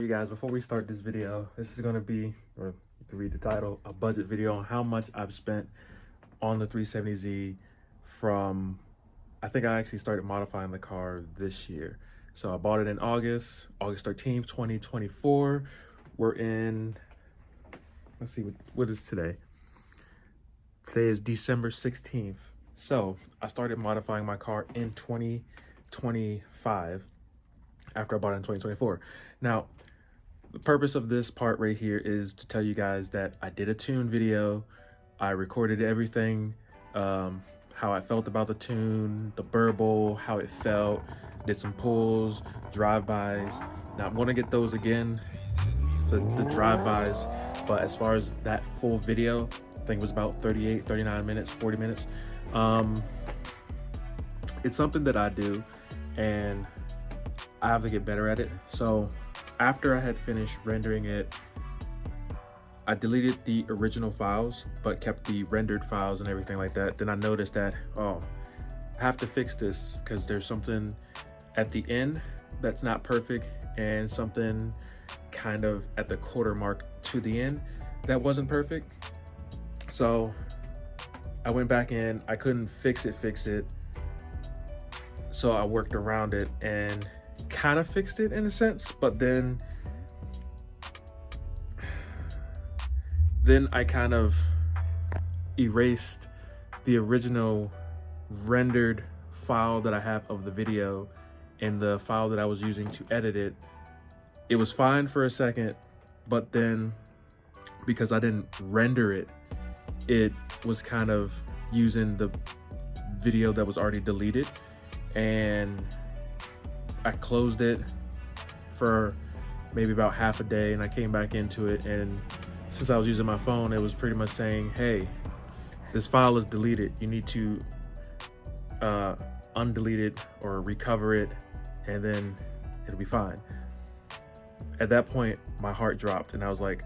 You guys, before we start this video, this is going to be, or you can read the title, a budget video on how much I've spent on the 370Z from, I think I actually started modifying the car this year. So I bought it in August 13th, 2024. We're in, let's see, what is today? Today is December 16th. So I started modifying my car in 2025 after I bought it in 2024. Now, the purpose of this part right here is to tell you guys that I did a tune video. I recorded everything, how I felt about the tune, the burble, how it felt, did some pulls, drive-bys. Now I'm gonna get those again, the drive-bys, but as far as that full video, I think it was about 38, 39 minutes, 40 minutes. It's something that I do and I have to get better at it. So after I had finished rendering it, I deleted the original files, but kept the rendered files and everything like that. Then I noticed that, oh, I have to fix this because there's something at the end that's not perfect and something kind of at the quarter mark to the end that wasn't perfect. So I went back in, I couldn't fix it. So I worked around it and kind of fixed it in a sense, but then I kind of erased the original rendered file that I have of the video and the file that I was using to edit it. It was fine for a second, but then because I didn't render it, it was kind of using the video that was already deleted, and I closed it for maybe about half a day and I came back into it, and since I was using my phone, it was pretty much saying, hey, this file is deleted. You need to undelete it or recover it, and then it'll be fine. At that point, my heart dropped and I was like,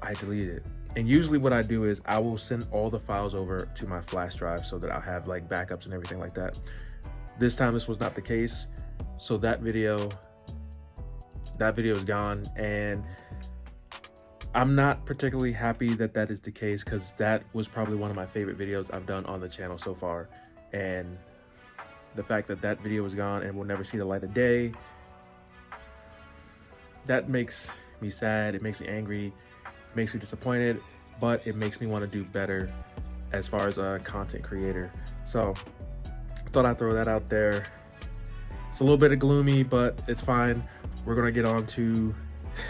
I deleted it. And usually what I do is I will send all the files over to my flash drive so that I'll have like backups and everything like that. This time this was not the case, so that video is gone, and I'm not particularly happy that that is the case because that was probably one of my favorite videos I've done on the channel so far, and the fact that that video is gone and will never see the light of day, that makes me sad, it makes me angry, it makes me disappointed, but it makes me want to do better as far as a content creator. So thought I'd throw that out there. It's a little bit of gloomy, but it's fine. We're gonna get on to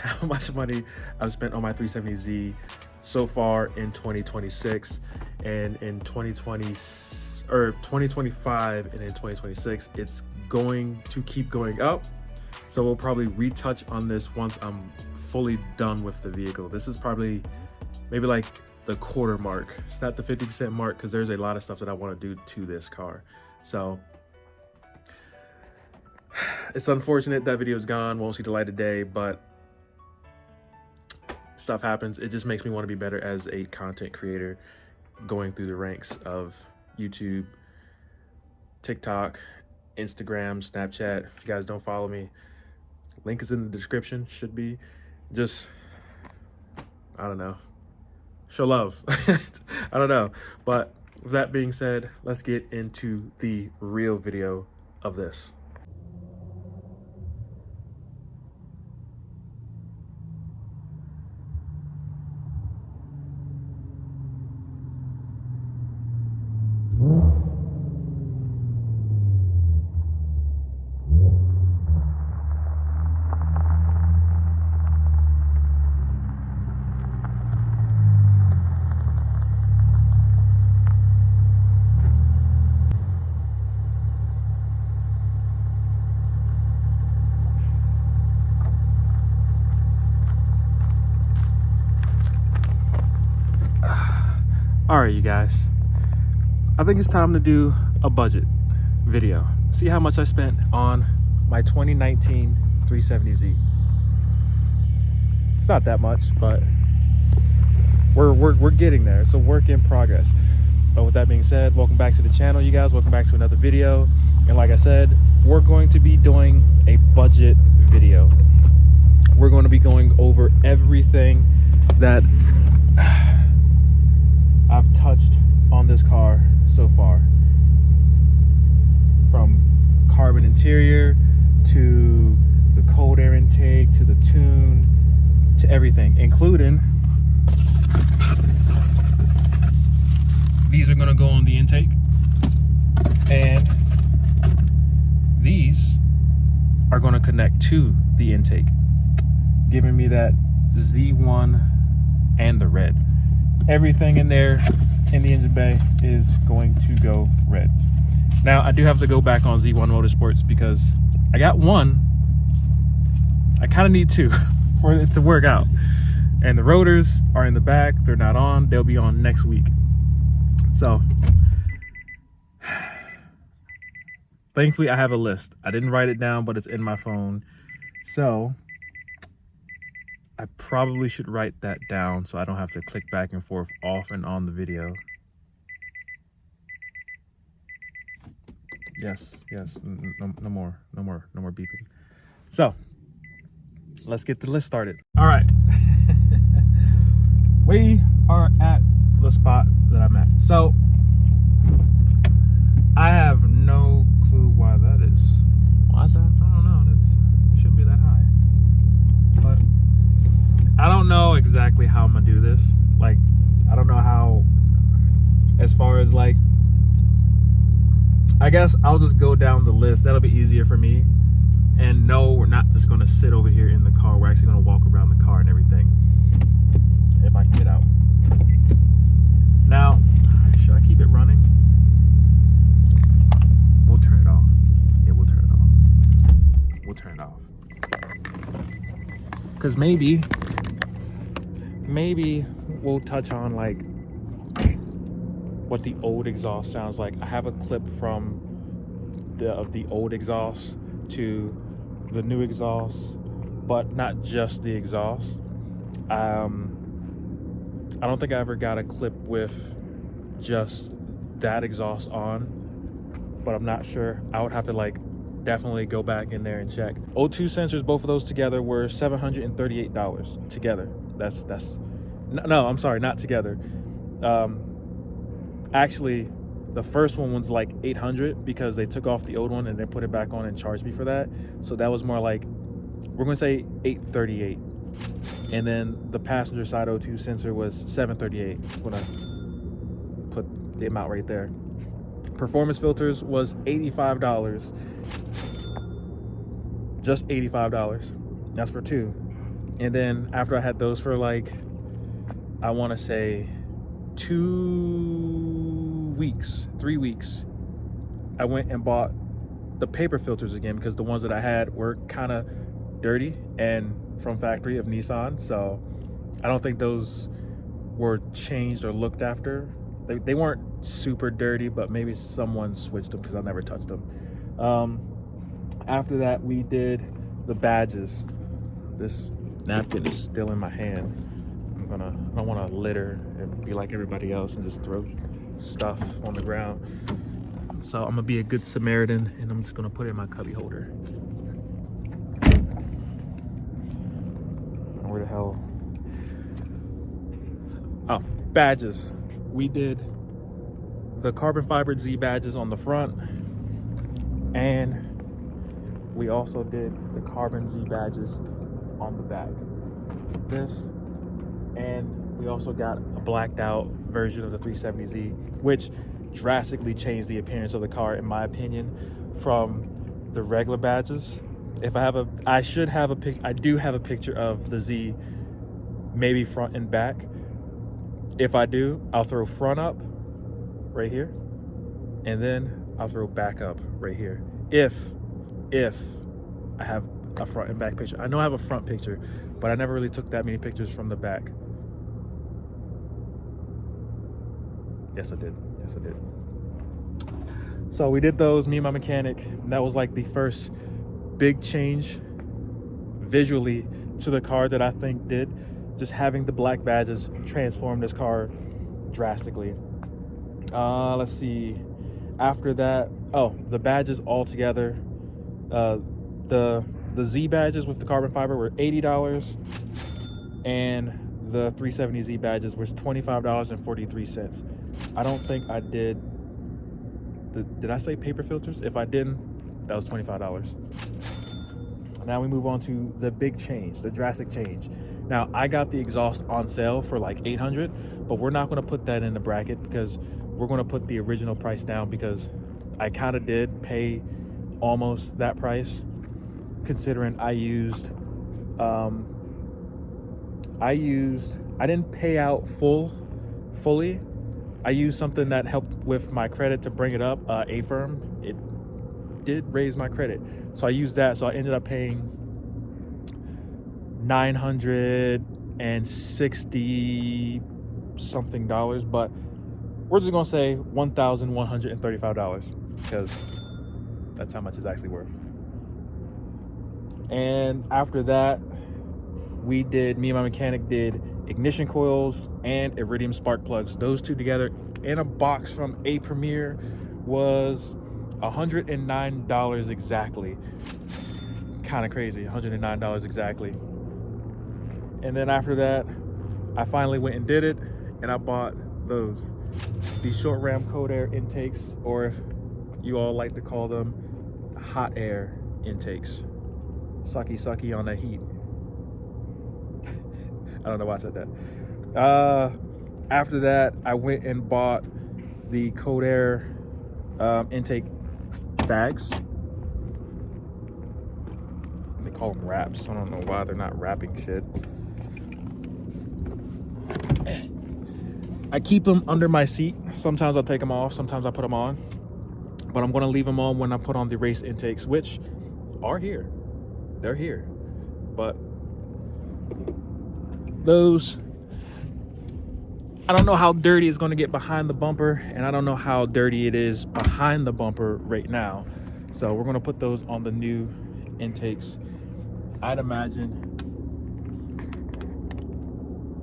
how much money I've spent on my 370Z so far in 2026, and in 2025 and in 2026, it's going to keep going up. So we'll probably retouch on this once I'm fully done with the vehicle. This is probably maybe like the quarter mark. It's not the 50% mark because there's a lot of stuff that I want to do to this car. So it's unfortunate that video is gone, won't see the light of day, but stuff happens. It just makes me want to be better as a content creator, going through the ranks of YouTube, TikTok, Instagram, Snapchat. If you guys don't follow me, link is in the description, should be. Just, I don't know, show love. I don't know. But with that being said, let's get into the real video of this. All right, you guys, I think it's time to do a budget video. See how much I spent on my 2019 370Z. It's not that much, but we're getting there. It's a work in progress. But with that being said, welcome back to the channel, you guys. Welcome back to another video. And like I said, we're going to be doing a budget video. We're going to be going over everything that I've touched on this car so far, from carbon interior to the cold air intake to the tune to everything, including these are going to go on the intake, and these are going to connect to the intake, giving me that Z1 and the red. Everything in there in the engine bay is going to go red. Now I do have to go back on Z1 Motorsports because I got one. I kind of need two for it to work out. And the rotors are in the back. They're not on. They'll be on next week. So thankfully I have a list. I didn't write it down, but it's in my phone. So I probably should write that down so I don't have to click back and forth off and on the video. Yes, no more beeping. So let's get the list started. All right. We are at the spot that I'm at. So I have no clue why that is. Why is that? I don't know. It shouldn't be that high. But I don't know exactly how I'm gonna do this. Like, I don't know how, as far as like, I guess I'll just go down the list. That'll be easier for me. And no, we're not just gonna sit over here in the car. We're actually gonna walk around the car and everything. If I can get out. Now, should I keep it running? We'll turn it off. Yeah, we'll turn it off. We'll turn it off. Because maybe we'll touch on like what the old exhaust sounds like. I have a clip from the old exhaust to the new exhaust, but not just the exhaust. I don't think I ever got a clip with just that exhaust on, but I'm not sure. I would have to like definitely go back in there and check. O2 sensors, both of those together were $738 together. That's no, I'm sorry, not together. Actually, the first one was like $800 because they took off the old one and they put it back on and charged me for that. So that was more like, we're gonna say $838. And then the passenger side O2 sensor was $738 when I put the amount right there. Performance filters was $85. Just $85. That's for two. And then after I had those for like, I want to say 3 weeks, I went and bought the paper filters again because the ones that I had were kind of dirty and from factory of Nissan. So I don't think those were changed or looked after. They weren't super dirty, but maybe someone switched them because I never touched them. After that, we did the badges. This napkin is still in my hand. I don't want to litter and be like everybody else and just throw stuff on the ground. So I'm gonna be a good Samaritan and I'm just gonna put it in my cubby holder. Where the hell? Oh, badges. We did the carbon fiber Z badges on the front, and we also did the carbon Z badges on the back. This, and we also got a blacked out version of the 370Z, which drastically changed the appearance of the car, in my opinion, from the regular badges. If I have I do have a picture of the Z, maybe front and back. If I do, I'll throw front up right here, and then I'll throw back up right here. If I have a front and back picture. I know I have a front picture, but I never really took that many pictures from the back. Yes, I did. So we did those, me and my mechanic. And that was like the first big change visually to the car that I think did. Just having the black badges transformed this car drastically. Let's see. After that, the badges all together, The Z badges with the carbon fiber were $80, and the 370Z badges was $25.43. I don't think I did I say paper filters? If I didn't, that was $25. Now we move on to the big change, the drastic change. Now, I got the exhaust on sale for like $800, but we're not going to put that in the bracket because we're going to put the original price down, because I kind of did pay almost that price, considering I didn't pay out fully. I used something that helped with my credit to bring it up, Affirm. It did raise my credit, so I used that. So I ended up paying $960 something, but we're just gonna say $1,135 because that's how much it's actually worth. And after that, me and my mechanic did ignition coils and iridium spark plugs. Those two together in a box from A Premier was $109 exactly. Kind of crazy, $109 exactly. And then after that, I finally went and did it, and I bought these short ram cold air intakes, or if you all like to call them, hot air intakes. Sucky on that heat. I don't know why I said that. After that, I went and bought the cold air intake bags. They call them wraps. I don't know why they're not wrapping shit. I keep them under my seat. Sometimes I'll take them off, sometimes I put them on. But I'm gonna leave them on when I put on the race intakes, which are here. They're here. But those, I don't know how dirty it's gonna get behind the bumper, and I don't know how dirty it is behind the bumper right now. So we're gonna put those on the new intakes. I'd imagine.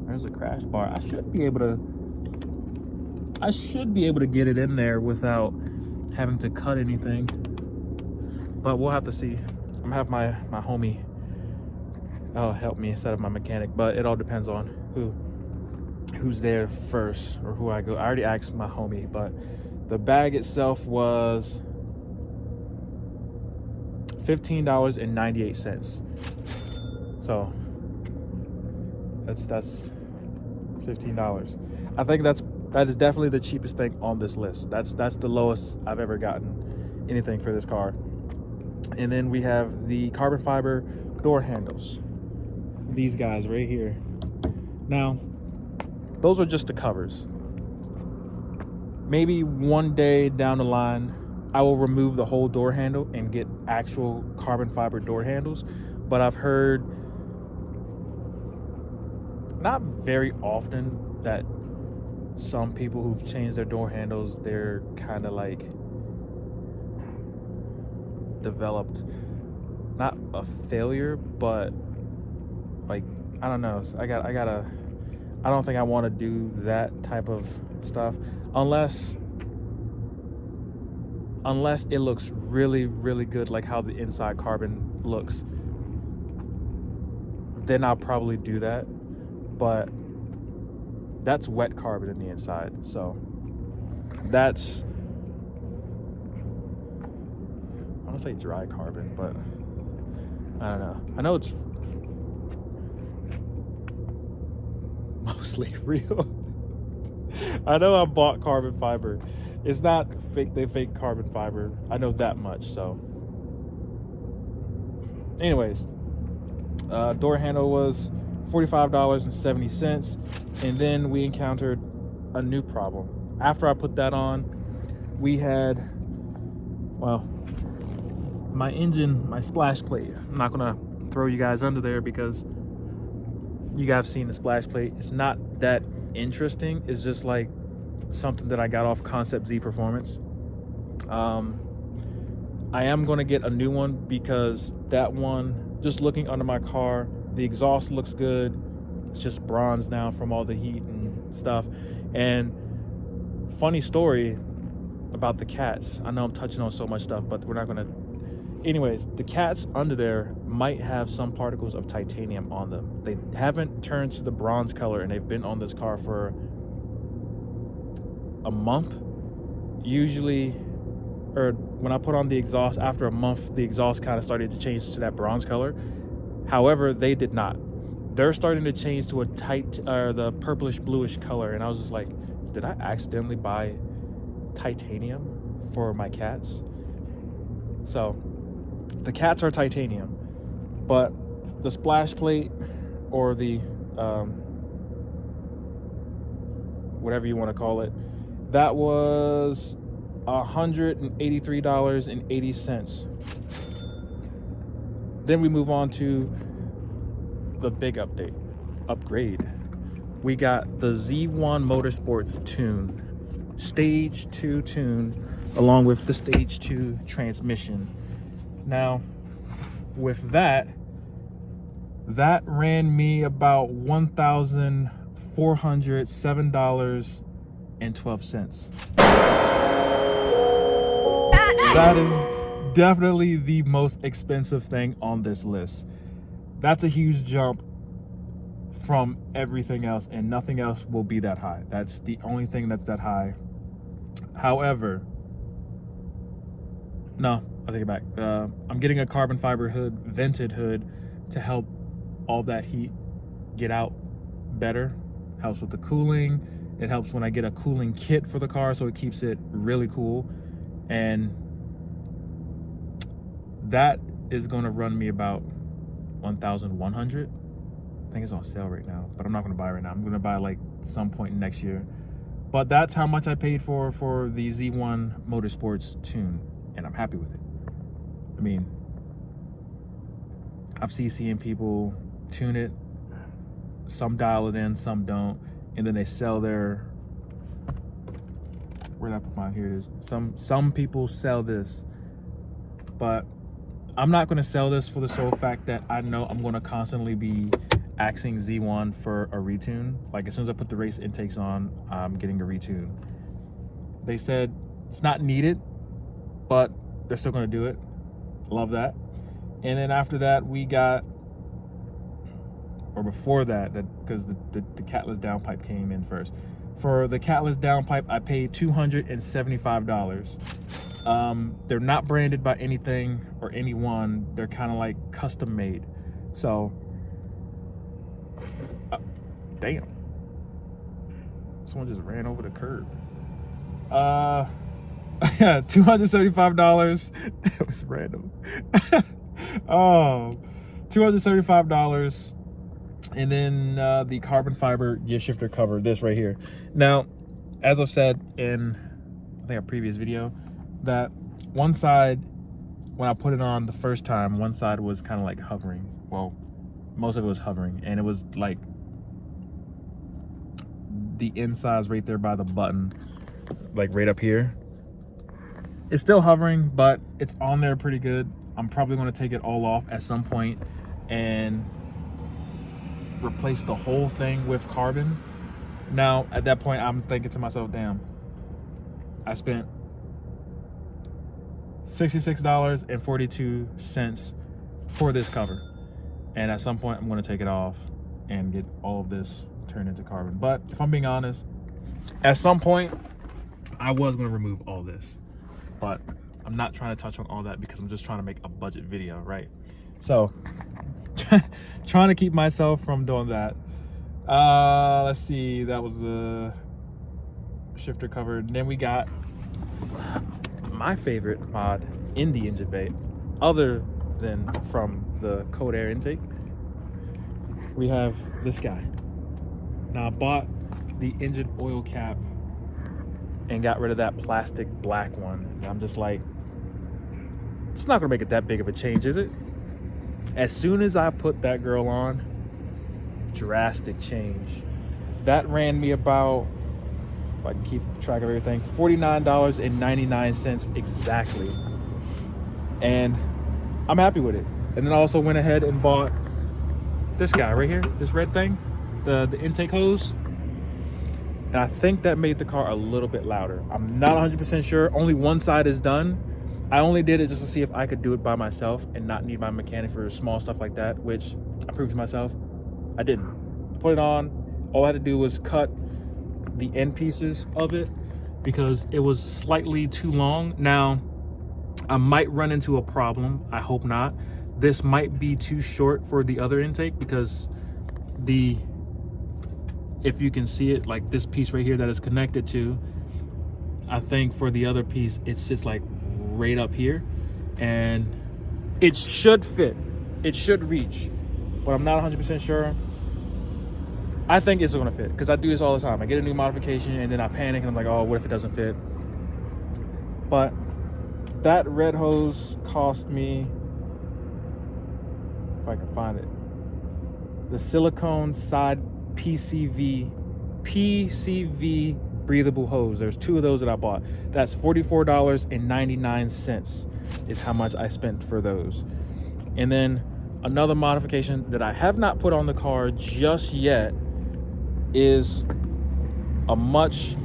There's a crash bar. I should be able to get it in there without having to cut anything, but we'll have to see. I'm gonna have my homie help me instead of my mechanic, but it all depends on who's there first or who I go. I already asked my homie, but the bag itself was $15.98. So that's $15. I think that is definitely the cheapest thing on this list. That's the lowest I've ever gotten anything for this car. And then we have the carbon fiber door handles. These guys right here. Now, those are just the covers. Maybe one day down the line, I will remove the whole door handle and get actual carbon fiber door handles. But I've heard, not very often, that some people who've changed their door handles, they're kind of like developed, not a failure, but like, I don't know. I don't think I want to do that type of stuff unless it looks really, really good, like how the inside carbon looks. Then I'll probably do that, but that's wet carbon in the inside, so that's, I don't say dry carbon, but I don't know. I know it's mostly real. I know I bought carbon fiber. It's not fake. They fake carbon fiber. I know that much. So, anyways, door handle was $45.70, and then we encountered a new problem. After I put that on, we had, well, my engine, my splash plate. I'm not gonna throw you guys under there because you guys have seen the splash plate. It's not that interesting. It's just like something that I got off Concept Z Performance. I am gonna get a new one because that one, just looking under my car, the exhaust looks good. It's just bronze now from all the heat and stuff. And funny story about the cats. I know I'm touching on so much stuff, but we're not gonna anyways, the cats under there might have some particles of titanium on them. They haven't turned to the bronze color, and they've been on this car for a month. Usually, or when I put on the exhaust, after a month, the exhaust kind of started to change to that bronze color. However, they did not. They're starting to change to the purplish bluish color, and I was just like, did I accidentally buy titanium for my cats? So the cats are titanium, but the splash plate, or the whatever you want to call it, that was $183.80. Then we move on to the big upgrade. We got the Z1 Motorsports tune, stage 2 tune, along with the stage 2 transmission. Now, with that ran me about $1,407.12. That is definitely the most expensive thing on this list. That's a huge jump from everything else, and nothing else will be that high. That's the only thing that's that high. However, no, I take it back. I'm getting a carbon fiber hood, vented hood, to help all that heat get out better. Helps with the cooling. It helps when I get a cooling kit for the car, so it keeps it really cool. And that is going to run me about $1,100. I think it's on sale right now, but I'm not going to buy it right now. I'm going to buy like some point next year. But that's how much I paid for the Z1 Motorsports tune, and I'm happy with it. I mean, I've seen people tune it. Some dial it in, some don't, and then they sell their. Where did I put mine? Here it is. Some people sell this, but I'm not going to sell this for the sole fact that I know I'm going to constantly be asking Z1 for a retune. Like, as soon as I put the race intakes on, I'm getting a retune. They said it's not needed, but they're still going to do it. Love that. And then after that, we got, or before that because the catless downpipe came in first. For the catless downpipe, I paid $275. They're not branded by anything or anyone. They're kind of like custom made. So, damn. Someone just ran over the curb. Yeah, $275. That was random. $275. And then the carbon fiber gear shifter cover, this right here. Now, as I've said in, I think, a previous video, that one side, when I put it on the first time, one side was kind of like hovering. Well, most of it was hovering, and it was like the inside's right there by the button, like right up here. It's still hovering, but it's on there pretty good. I'm probably going to take it all off at some point and replace the whole thing with carbon. Now, at that point, I'm thinking to myself, damn, I spent $66.42 for this cover. And at some point, I'm going to take it off and get all of this turned into carbon. But if I'm being honest, at some point, I was going to remove all this. But I'm not trying to touch on all that because I'm just trying to make a budget video, right? So, trying to keep myself from doing that. Let's see, that was the shifter cover. And then we got my favorite mod in the engine bay, other than from the cold air intake. We have this guy. Now, I bought the engine oil cap and got rid of that plastic black one. And I'm just like, it's not gonna make it that big of a change, is it? As soon as I put that girl on, drastic change. That ran me about, if I can keep track of everything, $49.99 exactly. And I'm happy with it. And then I also went ahead and bought this guy right here, this red thing, the intake hose. And I think that made the car a little bit louder. I'm not 100% sure. Only one side is done. I only did it just to see if I could do it by myself and not need my mechanic for small stuff like that, which I proved to myself I didn't. I put it on. All I had to do was cut the end pieces of it because it was slightly too long. Now, I might run into a problem. I hope not. This might be too short for the other intake because if you can see it, like this piece right here that is connected to, I think for the other piece, it sits like right up here and it should fit. It should reach, but I'm not 100% sure. I think it's gonna fit because I do this all the time. I get a new modification and then I panic and I'm like, oh, what if it doesn't fit? But that red hose cost me, if I can find it, the silicone side PCV breathable hose. There's 2 of those that I bought. That's $44.99 is how much I spent for those. And then another modification that I have not put on the car just yet is a much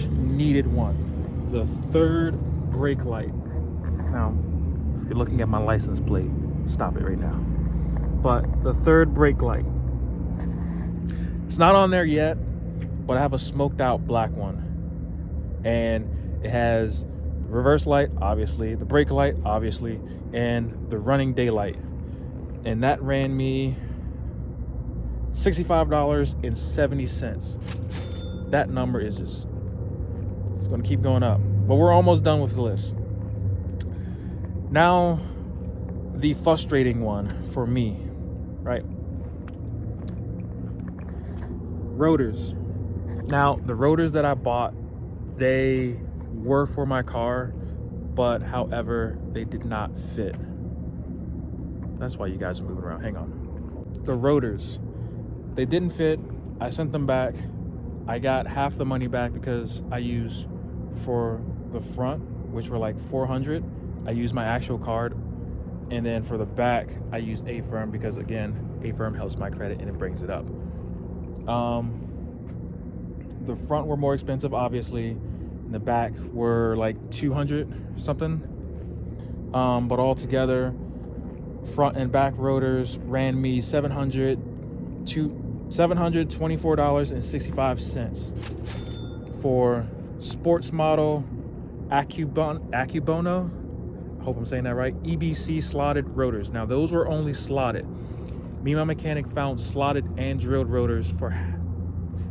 needed one. The third brake light. Now, if you're looking at my license plate, stop it right now. But the third brake light, it's not on there yet, but I have a smoked out black one. And it has the reverse light, obviously, the brake light, obviously, and the running daylight. And that ran me $65.70. That number is just, it's gonna keep going up. But we're almost done with the list. Now, the frustrating one for me, right? Rotors. Now, the rotors that I bought, they were for my car, but however, they did not fit. That's why you guys are moving around. Hang on. The rotors, they didn't fit. I sent them back. I got half the money back because I used for the front, which were like $400. I used my actual card. And then for the back, I used Affirm because, again, Affirm helps my credit and it brings it up. The front were more expensive, obviously. And the back were like 200 something. But all together, front and back rotors ran me $724.65 for sports model Accubono. I hope I'm saying that right. EBC slotted rotors. Now those were only slotted. Me and my mechanic found slotted and drilled rotors for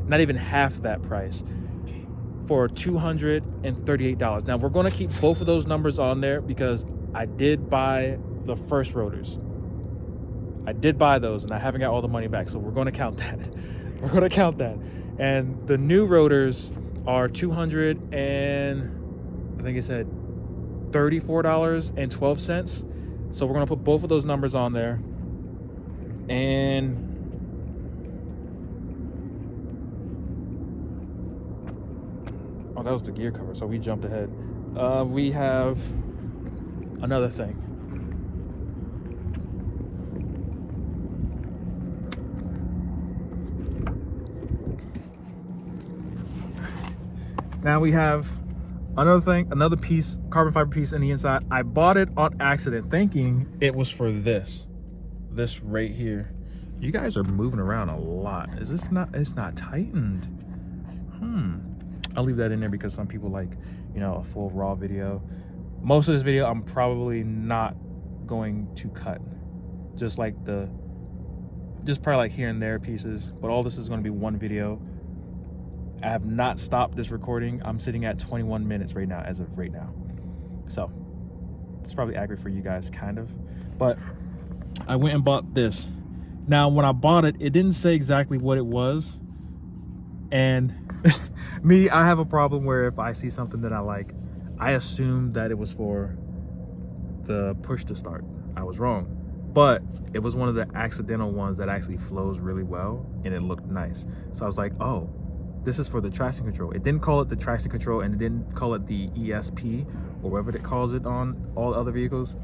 not even half that price, for $238. Now we're going to keep both of those numbers on there because I did buy the first rotors. I did buy those and I haven't got all the money back, so we're going to count that. We're going to count that. And the new rotors are $200 and I think it said $34.12. So we're going to put both of those numbers on there. And oh, that was the gear cover, so we jumped ahead. We have another thing. Now we have another thing, another piece, carbon fiber piece in the inside. I bought it on accident thinking it was for this right here. You guys are moving around a lot. Is this not, it's not tightened. I'll leave that in there because some people like, you know, a full raw video. Most of this video I'm probably not going to cut. Just probably like here and there pieces, but all this is going to be one video. I have not stopped this recording. I'm sitting at 21 minutes right now, as of right now. So it's probably accurate for you guys, kind of. But I went and bought this. Now, when I bought it, it didn't say exactly what it was. And me, I have a problem where if I see something that I like, I assume that it was for the push to start. I was wrong. But it was one of the accidental ones that actually flows really well and it looked nice. So I was like, oh, this is for the traction control. It didn't call it the traction control and it didn't call it the ESP or whatever it calls it on all other vehicles.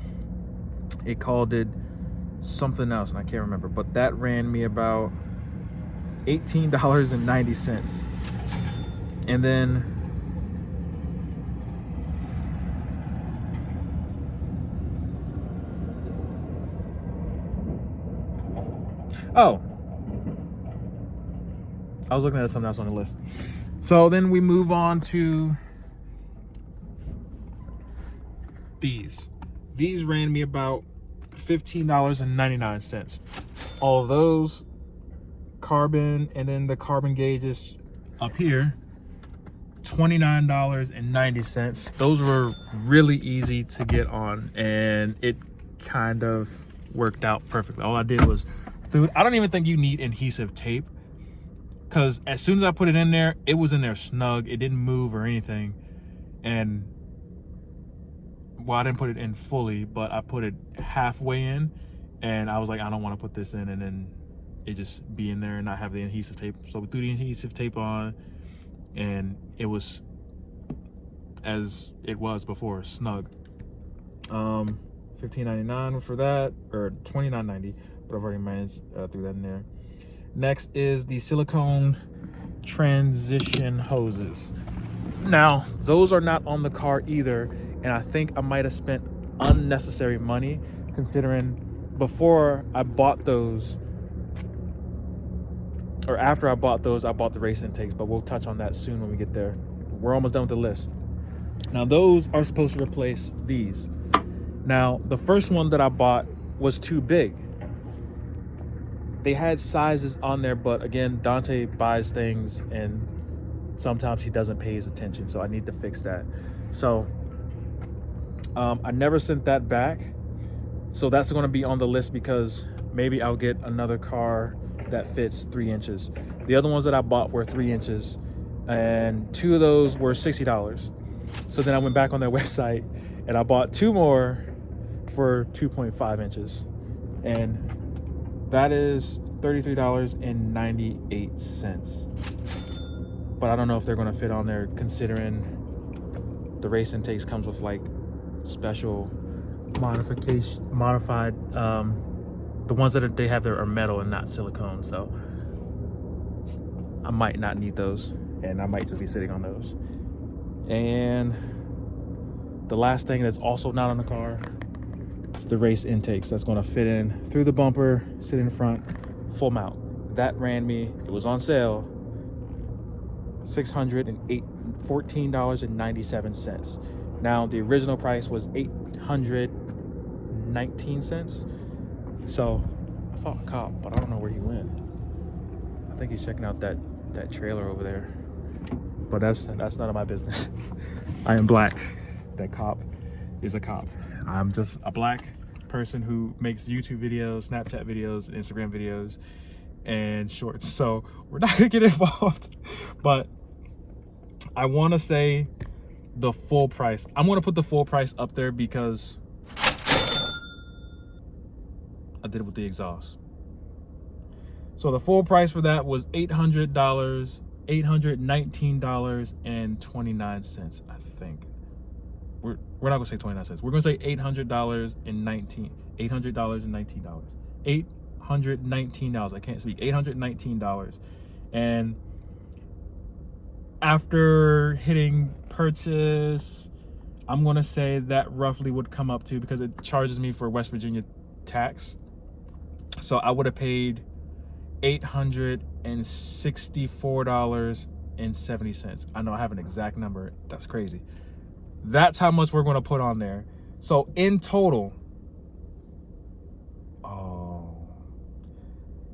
It called it something else and I can't remember, but that ran me about $18.90. And then Oh, I was looking at something else on the list. So then we move on to these. These ran me about $15.99. All of those carbon, and then the carbon gauges up here, $29.90. Those were really easy to get on, and it kind of worked out perfectly. All I did was I don't even think you need adhesive tape, because as soon as I put it in there, it was in there snug. It didn't move or anything. And well, I didn't put it in fully, but I put it halfway in, and I was like, I don't want to put this in and then it just be in there and not have the adhesive tape. So we threw the adhesive tape on, and it was as it was before, snug. $15.99 for that, or $29.90, but I've already managed threw that in there. Next is the silicone transition hoses. Now, those are not on the car either, and I think I might have spent unnecessary money, considering before I bought those, or after I bought those, I bought the race intakes, but we'll touch on that soon when we get there. We're almost done with the list. Now, those are supposed to replace these. Now, the first one that I bought was too big. They had sizes on there, but again, Dante buys things and sometimes he doesn't pay his attention, so I need to fix that. So I never sent that back, so that's going to be on the list, because maybe I'll get another car that fits 3 inches. The other ones that I bought were 3 inches, and 2 of those were $60. So then I went back on their website and I bought 2 more for 2.5 inches, and that is $33.98. But I don't know if they're going to fit on there, considering the race intakes comes with like special modified the ones that they have there are metal and not silicone, so I might not need those, and I might just be sitting on those. And the last thing that's also not on the car is the race intakes. That's going to fit in through the bumper, sit in front, full mount. That ran me, it was on sale, $614.97. Now the original price was $819. So I saw a cop, but I don't know where he went. I think he's checking out that trailer over there, but that's none of my business. I am black. That cop is a cop. I'm just a black person who makes YouTube videos, Snapchat videos, Instagram videos, and shorts. So we're not gonna get involved, but I want to say the full price. I'm going to put the full price up there because I did it with the exhaust. So the full price for that was $819.29, I think. We're not gonna say 29 cents. We're gonna say $819. $819. I can't speak. $819. And after hitting purchase, I'm gonna say that roughly would come up to, because it charges me for West Virginia tax, so I would have paid $864.70. I know I have an exact number. That's crazy. That's how much we're going to put on there. So in total,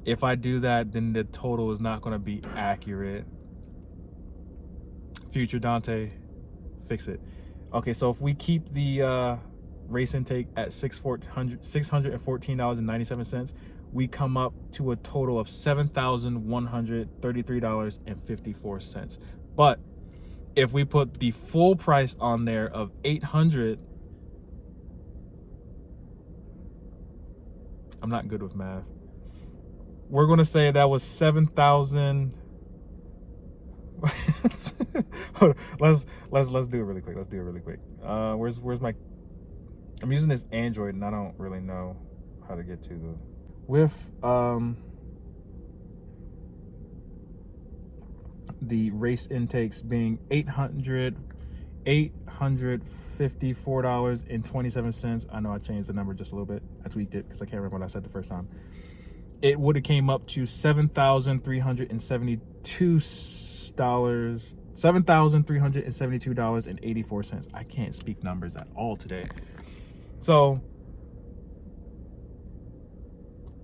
if I do that, then the total is not going to be accurate. Future Dante, fix it. Okay, so if we keep the race intake at $614.97, we come up to a total of $7,133.54. But if we put the full price on there of $800, I'm not good with math. We're gonna say that was 7,000. let's do it really quick. Let's do it really quick. Where's my? I'm using this Android and I don't really know how to get to the with the race intakes being $854.27. I know I changed the number just a little bit. I tweaked it because I can't remember what I said the first time. it would have came up to $7,372, $7,372.84. I can't speak numbers at all today. So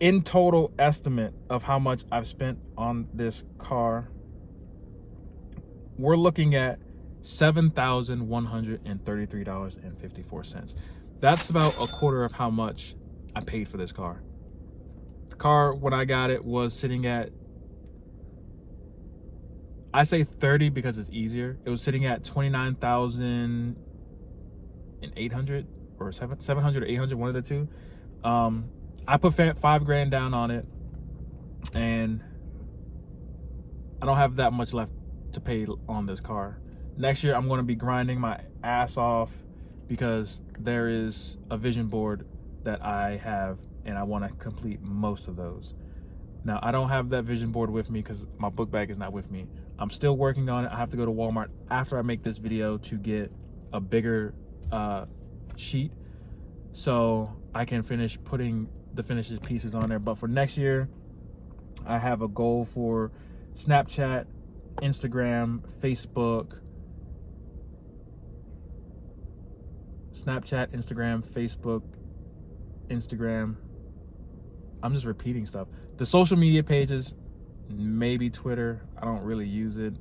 in total estimate of how much I've spent on this car, we're looking at $7,133.54. That's about a quarter of how much I paid for this car. The car, when I got it, was sitting at, I say 30 because it's easier. It was sitting at 29,800 or 700 or 800, one of the two. I put $5,000 down on it, and I don't have that much left to pay on this car. Next year, I'm going to be grinding my ass off because there is a vision board that I have, and I want to complete most of those. Now, I don't have that vision board with me because my book bag is not with me. I'm still working on it. I have to go to Walmart after I make this video to get a bigger sheet so I can finish putting the finished pieces on there. But for next year, I have a goal for Snapchat, Instagram, Facebook, Instagram. I'm just repeating stuff. The social media pages, maybe Twitter. I don't really use it.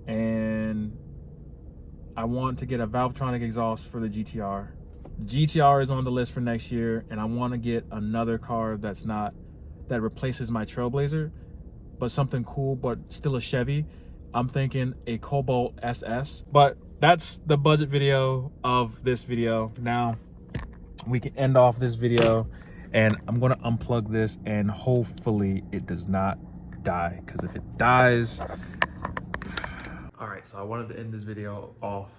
And I want to get a Valvetronic exhaust for the GTR. GTR is on the list for next year, and I want to get another car that replaces my Trailblazer, but something cool, but still a Chevy. I'm thinking a Cobalt SS. But that's the budget video of this video. Now we can end off this video, and I'm gonna unplug this, and hopefully it does not die, because if it dies. All right, so I wanted to end this video off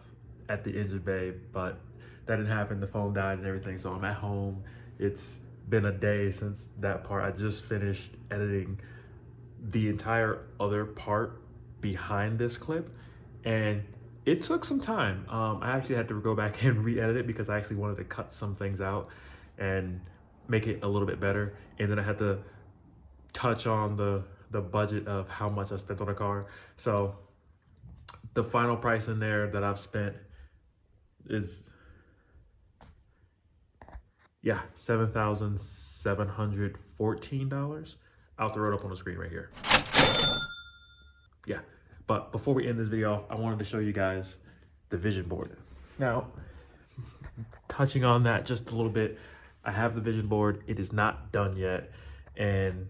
at the engine bay, but that didn't happen. The phone died and everything, so I'm at home. It's been a day since that part. I just finished editing the entire other part behind this clip, and it took some time. I actually had to go back and re-edit it because I actually wanted to cut some things out and make it a little bit better. And then I had to touch on the budget of how much I spent on a car. So the final price in there that I've spent is, yeah, $7,714. I'll throw it up on the screen right here. Yeah, but before we end this video off, I wanted to show you guys the vision board. Now, touching on that just a little bit, I have the vision board. It is not done yet, and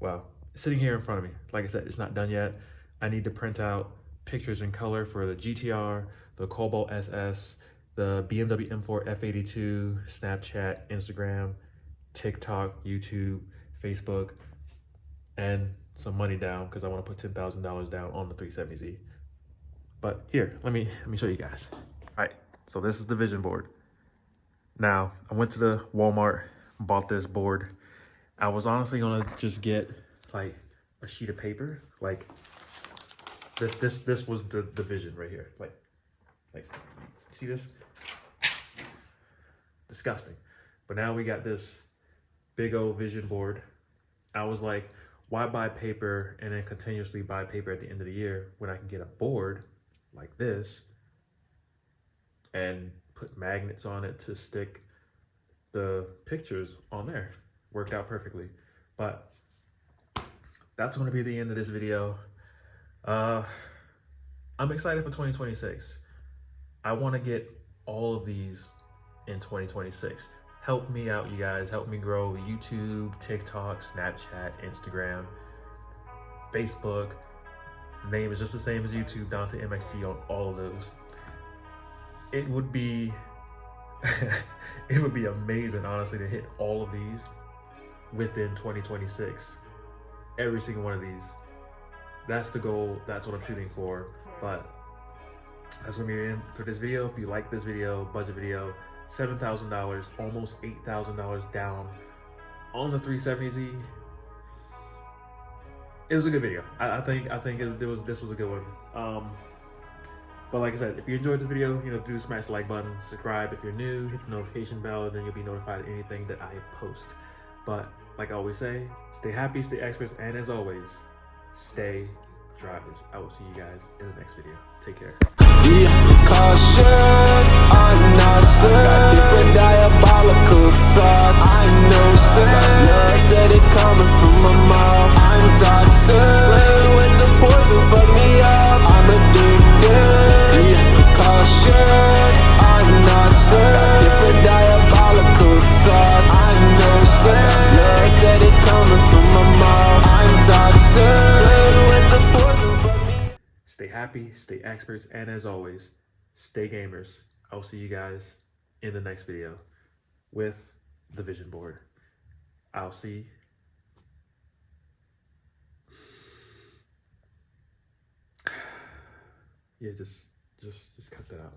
well, sitting here in front of me, like I said, it's not done yet. I need to print out pictures in color for the GTR, the Cobalt SS, the BMW M4 F82, Snapchat, Instagram, TikTok, YouTube, Facebook, and some money down because I want to put $10,000 down on the 370Z. But here, let me show you guys. All right, so this is the vision board. Now, I went to the Walmart, bought this board. I was honestly gonna just get like a sheet of paper, like this was the vision right here. Like, you see this? Disgusting. But now we got this big old vision board. I was like, why buy paper and then continuously buy paper at the end of the year when I can get a board like this and put magnets on it to stick the pictures on there. Worked out perfectly. But that's going to be the end of this video. I'm excited for 2026. I want to get all of these in 2026. Help me out, you guys. Help me grow YouTube, TikTok, Snapchat, Instagram, Facebook. Name is just the same as YouTube, Dante MXG on all of those. It would be it would be amazing, honestly, to hit all of these within 2026. Every single one of these. That's the goal. That's what I'm shooting for. But that's gonna be the end for this video. If you like this video, budget video, $7,000, almost $8,000 down on the 370Z. It was a good video. I think this was a good one. But like I said, if you enjoyed this video, do smash the like button, subscribe if you're new, hit the notification bell, then you'll be notified of anything that I post. But like I always say, stay happy, stay experts, and as always, stay drivers. I will see you guys in the next video. Take care. Caution, I'm not certain. I got different diabolical thoughts. I know love steady coming from my mouth. I'm toxic. Playing with the poison, fuck me up. I'm addicted. Caution, I'm not certain. I got different diabolical thoughts. I know love steady coming from my mouth. I'm toxic. Playing with the poison, fuck me up. Stay happy, stay experts, and as always, stay gamers. I'll see you guys in the next video with the vision board. I'll see. Yeah, just cut that out.